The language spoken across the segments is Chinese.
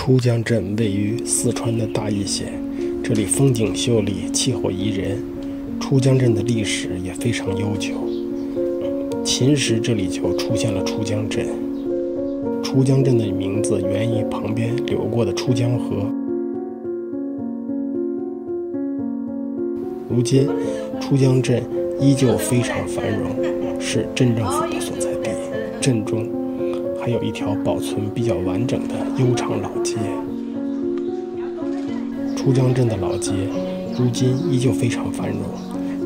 出江镇位于四川的大邑县，这里风景秀丽，气候宜人。出江镇的历史也非常悠久，秦时这里就出现了出江镇。出江镇的名字源于旁边流过的出江河。如今，出江镇依旧非常繁荣，是镇政府的所在地。镇中还有一条保存比较完整的悠长老街。出江镇的老街如今依旧非常繁荣，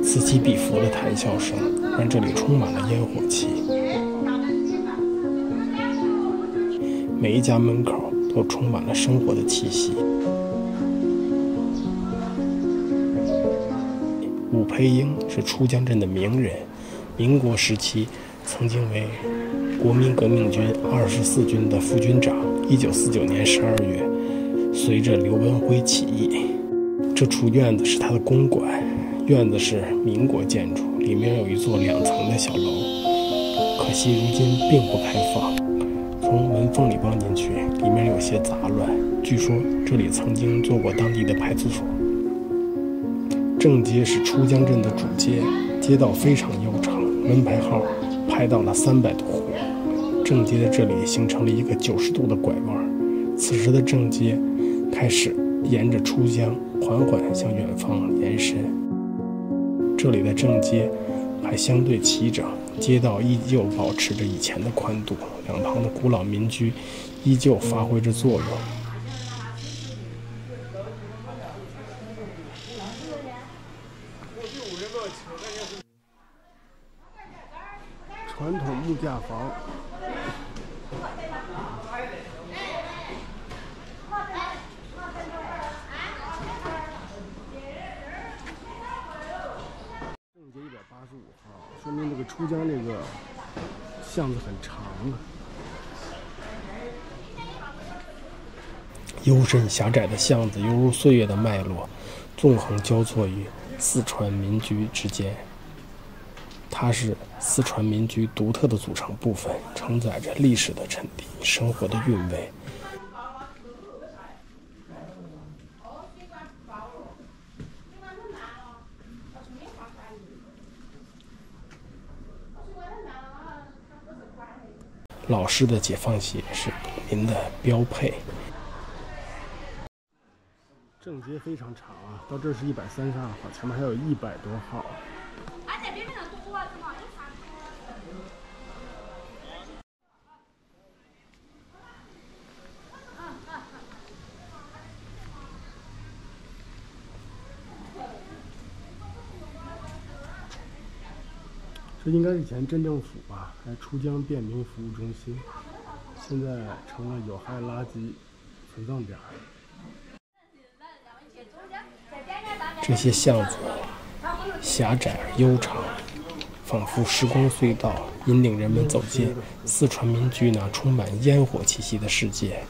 此起彼伏的谈笑声让这里充满了烟火气。每一家门口都充满了生活的气息。武培英是出江镇的名人，民国时期曾经为国民革命军24军的副军长。1949年12月，随着刘文辉起义，这处院子是他的公馆。院子是民国建筑，里面有一座2层的小楼，可惜如今并不开放。从门缝里望进去，里面有些杂乱。据说这里曾经做过当地的派出所。正街是出江镇的主街，街道非常悠长，门牌号排到了300多户。正街的这里形成了一个90度的拐弯，此时的正街开始沿着出江缓缓向远方延伸。这里的正街还相对齐整，街道依旧保持着以前的宽度，两旁的古老民居依旧发挥着作用。传统木架房，正街185号，说明这个出江这个巷子很长啊。幽深狭窄的巷子犹如岁月的脉络，纵横交错于四川民居之间。它是四川民居独特的组成部分，承载着历史的沉淀、生活的韵味。老式的解放鞋是农民的标配。正街非常长啊，到这是132号，前面还有100多号。这应该是以前镇政府吧，还是出江便民服务中心，现在成了有害垃圾存放点。这些巷子狭窄而悠长，仿佛时光隧道，引领人们走进四川民居那充满烟火气息的世界。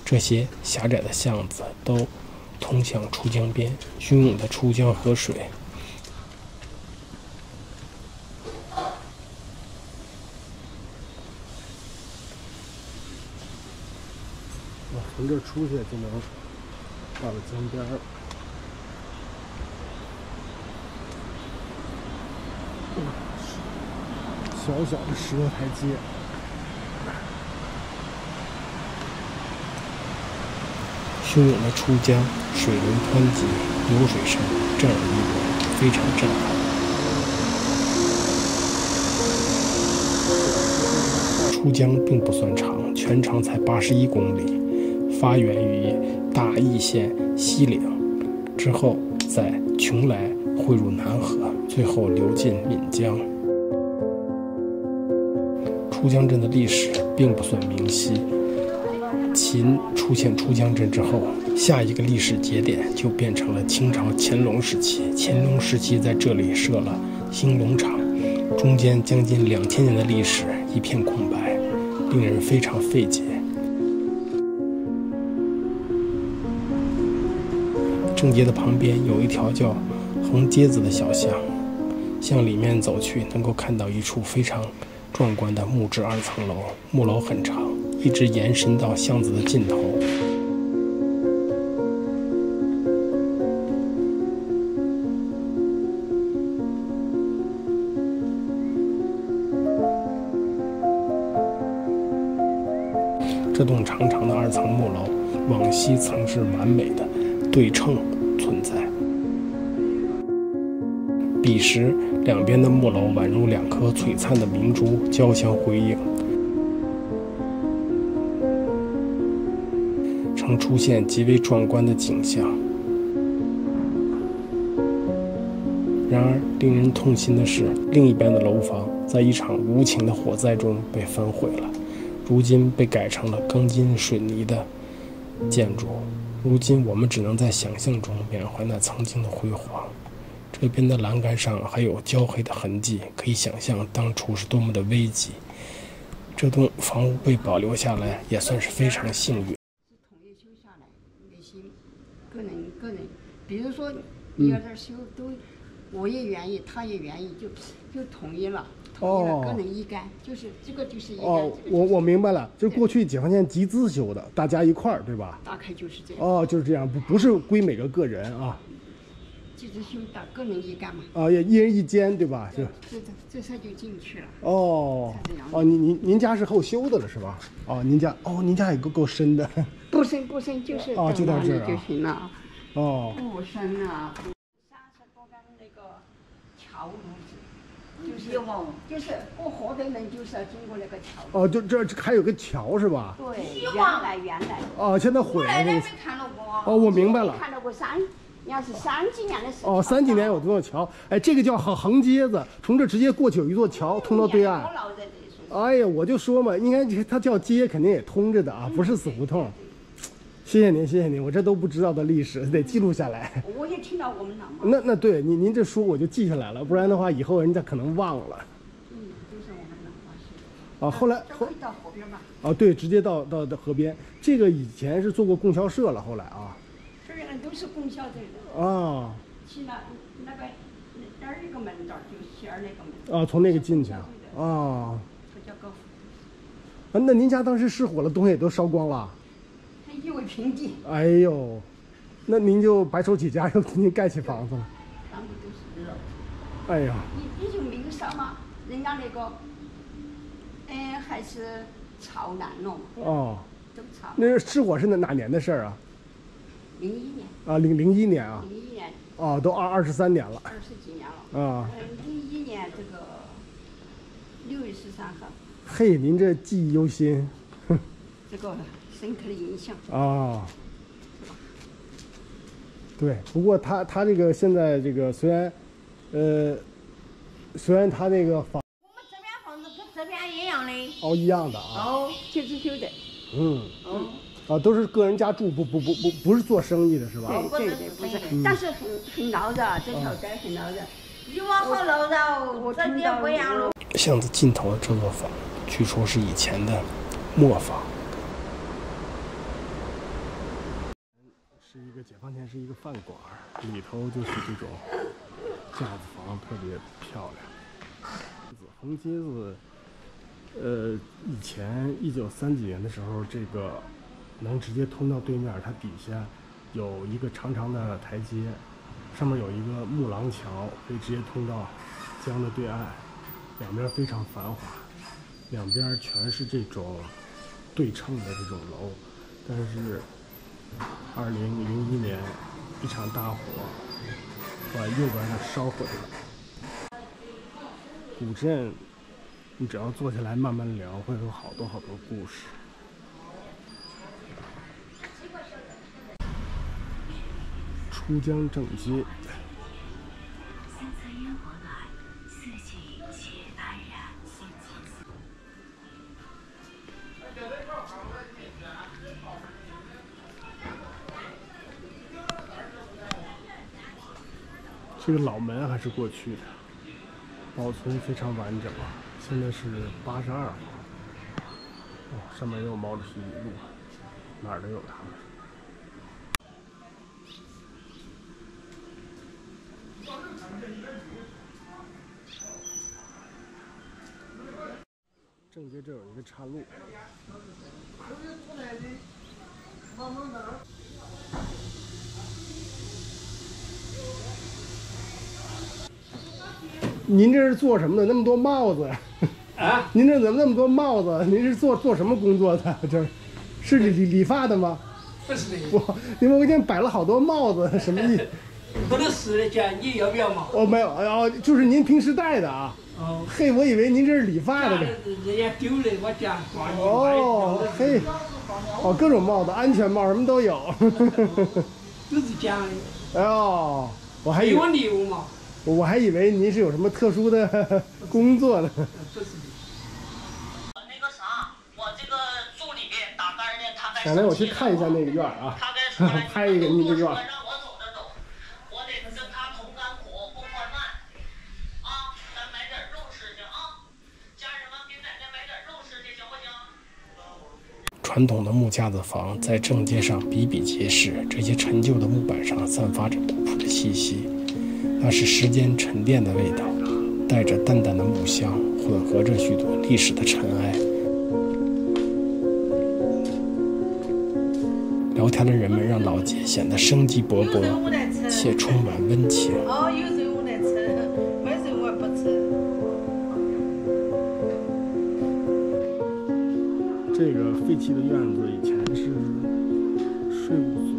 这些狭窄的巷子都通向出江边，汹涌的出江河水。从这出去就能到了江边。小小的石头台阶。汹涌的出江，水流湍急，流水声震耳欲聋，非常震撼。出江并不算长，全长才81公里，发源于大邑县西岭，之后在邛崃汇入南河，最后流进岷江。出江镇的历史并不算明晰。秦出现出江镇之后，下一个历史节点就变成了清朝乾隆时期。乾隆时期在这里设了兴隆场，中间将近2000年的历史一片空白，令人非常费解。正街的旁边有一条叫横街子的小巷，向里面走去，能够看到一处非常壮观的木质2层楼，木楼很长，一直延伸到巷子的尽头。这栋长长的2层木楼，往昔曾是完美的对称存在。彼时，两边的木楼宛如2颗璀璨的明珠，交相辉映，曾出现极为壮观的景象。然而，令人痛心的是，另一边的楼房在一场无情的火灾中被焚毁了，如今被改成了钢筋水泥的建筑。如今，我们只能在想象中缅怀那曾经的辉煌。这边的栏杆上还有焦黑的痕迹，可以想象当初是多么的危急。这栋房屋被保留下来，也算是非常幸运。是统一修下来，内心个人，比如说你要这修都，我也愿意，他也愿意，就统一了。统一了，个人一干，就是这个就是一干。哦，我明白了，就是过去解放前集资修的，大家一块儿，对吧？大概就是这样。哦，就是这样，不是归每个个人啊。集资修的，个人一干嘛。啊，也一人一间，对吧？这才就进去了。哦。哦，您家是后修的了是吧？哦，您家也够深的。不深，就是哦，就到这儿就行了。哦。不深啊。30多根那个桥路子。就是过河的人就是要经过那个桥。哦，就这还有个桥是吧？对，原来。哦，现在毁了。没看到过。哦，我明白了。看到过你要是30几年的时候。哦，30几年有这座桥，哎，这个叫横街子，从这直接过去有一座桥通到对岸。哎呀，我就说嘛，应该它叫街，肯定也通着的啊，不是死胡同。谢谢您，我这都不知道的历史得记录下来。我也听到我们老妈。那对您这说我就记下来了，不然的话以后人家可能忘了。就是我们老妈说的。啊，后来到河边吧。啊，对，直接到河边。这个以前是做过供销社了，后来啊。这原来都是供销队的。啊。去那儿一个门道就西儿那个门。啊，从那个进去啊。啊。这叫高府。啊，那您家当时失火了，东西也都烧光了。一为平地。哎呦，那您就白手起家，又给您盖起房子了。咱们都是肉。哎呀。你就没烧嘛？人家那个，还是朝南了嘛。哦。都朝。那失火是哪年的事儿啊？01年。啊，01年啊。01年。哦，都23年了。20几年了。啊。01年这个6月13号。嘿，您这记忆犹新。这个。深刻的印象啊，对，不过他这个现在这个虽然他那个房，我们这边房子跟这边一样的，哦，一样的啊，哦，就是修的，啊，都是个人家住，不是做生意的是吧？对，不是，但是很闹热，这条街很闹热，以往好闹热，这边不一样了。巷子尽头的这座房，据说是以前的磨坊。解放前是一个饭馆，里头就是这种架子房，特别漂亮。横街子，以前1930几年的时候，这个能直接通到对面，它底下有一个长长的台阶，上面有一个木廊桥，可以直接通到江的对岸，两边非常繁华，两边全是这种对称的这种楼，但是2001年一场大火把右边的烧毁了。古镇，你只要坐下来慢慢聊，会有好多故事。出江正街。这个老门还是过去的，保存非常完整啊。现在是82号，上面也有毛主席语录，哪儿都有他们。正街这有一个岔路。您这是做什么的？那么多帽子呀？啊？您这怎么那么多帽子？您是做什么工作的？这是理发的吗？不是的。你们我见摆了好多帽子，什么意思？不都是的，姐，你要不要帽？哦，没有，哦，就是您平时戴的啊。哦。嘿，我以为您这是理发的。人家丢了，我家挂你。哦，嘿，哦，各种帽子，安全帽什么都有。都是讲的。哎呦，我还以为礼物嘛。我还以为您是有什么特殊的工作呢。不是的。那个啥，我这个助理打杆的，他该。来，我去看一下那个院啊。他该说了，拍一个你这院。让我走着走，我得跟他同甘苦，共患难。啊，咱买点肉吃去啊！家人们给奶奶买点肉吃去，行不行？传统的木架子房在正街上比比皆是，这些陈旧的木板上散发着古朴的气息，那是时间沉淀的味道，带着淡淡的木香，混合着许多历史的尘埃。聊天的人们让老街显得生机勃勃，且充满温情。哦，有人我来吃，没人我不吃。这个废弃的院子以前是税务所。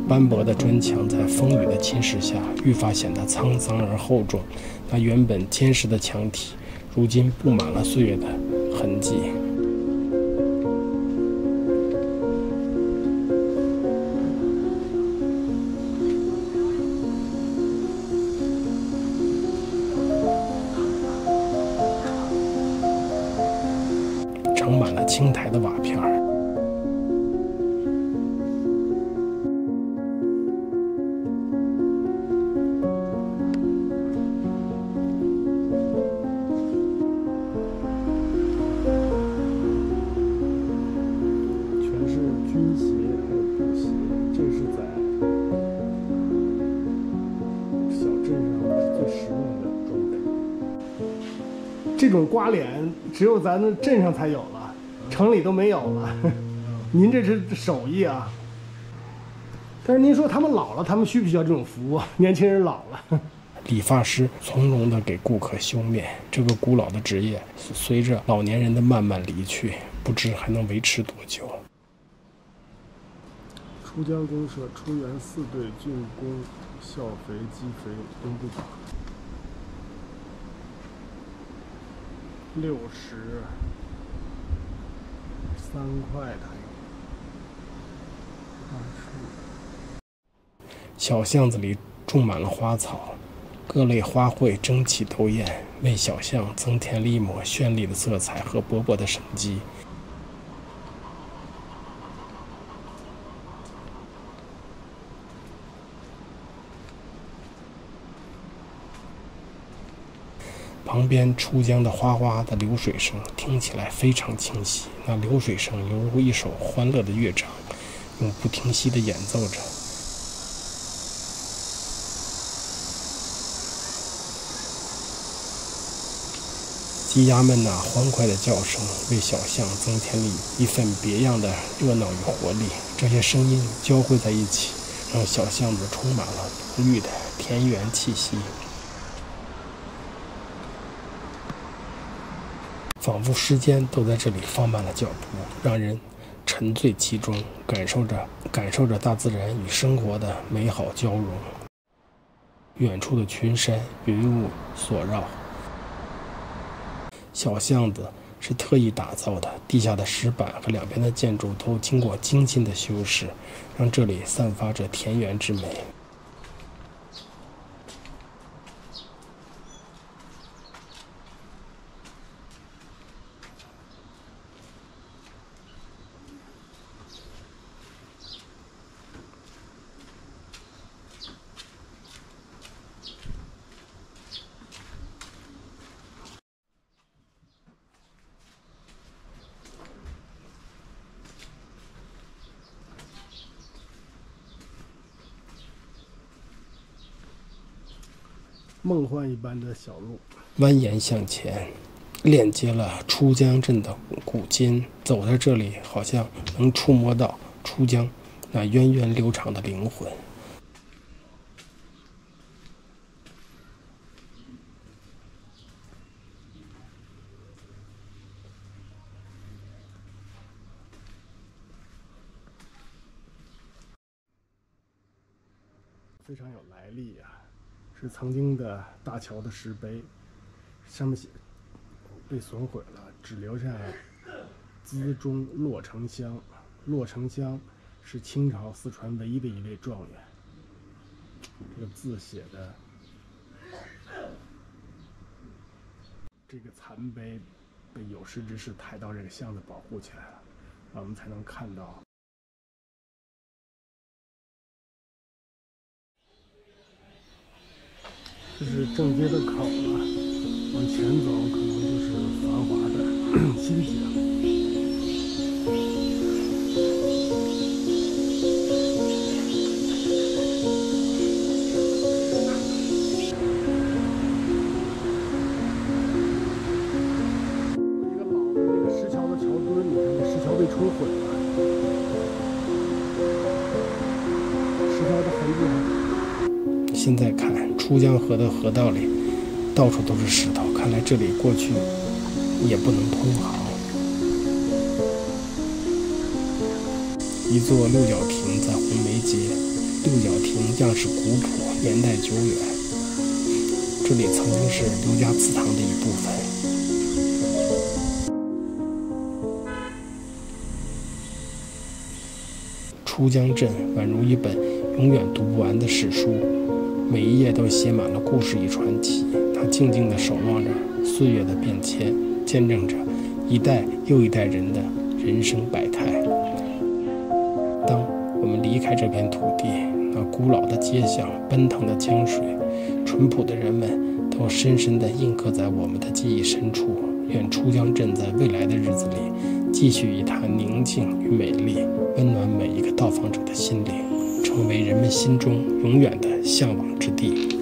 斑驳的砖墙在风雨的侵蚀下，愈发显得沧桑而厚重。那原本坚实的墙体，如今布满了岁月的痕迹。盛满了青苔的瓦片儿。这种刮脸只有咱那镇上才有了，城里都没有了。您这是手艺啊。但是您说他们老了，他们需不需要这种服务？年轻人老了，理发师从容地给顾客修面，这个古老的职业随着老年人的慢慢离去，不知还能维持多久。出江公社出原4队竣工校肥机肥东部港。63块台币。小巷子里种满了花草，各类花卉争奇斗艳，为小巷增添了一抹绚丽的色彩和勃勃的生机。旁边出江的哗哗的流水声听起来非常清晰，那流水声犹如一首欢乐的乐章，永不停息地演奏着。鸡鸭们那欢快的叫声为小巷增添了一份别样的热闹与活力，这些声音交汇在一起，让小巷子充满了浓郁的田园气息。仿佛时间都在这里放慢了脚步，让人沉醉其中，感受着大自然与生活的美好交融。远处的群山云雾所绕，小巷子是特意打造的，地下的石板和两边的建筑都经过精心的修饰，让这里散发着田园之美。梦幻一般的小路，蜿蜒向前，链接了出江镇的古今。走在这里，好像能触摸到出江那源远流长的灵魂。非常有来历呀，是曾经的大桥的石碑，上面写被损毁了，只留下资中骆丞相。骆丞相是清朝四川唯一的一位状元。这个字写的，这个残碑被有识之士抬到这个箱子保护起来了，我们才能看到。这是正街的口了，往前走可能就是繁华的新街。这个老的这个石桥的桥墩，你看这石桥被冲毁了，石桥的痕迹还。现在看出江河的河道里，到处都是石头，看来这里过去也不能通航。一座六角亭在红梅街，六角亭样式古朴，年代久远。这里曾经是刘家祠堂的一部分。出江镇宛如一本永远读不完的史书。每一页都写满了故事与传奇，它静静地守望着岁月的变迁，见证着一代又一代人的人生百态。当我们离开这片土地，那古老的街巷、奔腾的江水、淳朴的人们，都深深地印刻在我们的记忆深处。愿出江镇在未来的日子里，继续以它宁静与美丽，温暖每一个到访者的心灵，成为人们心中永远的向往之地。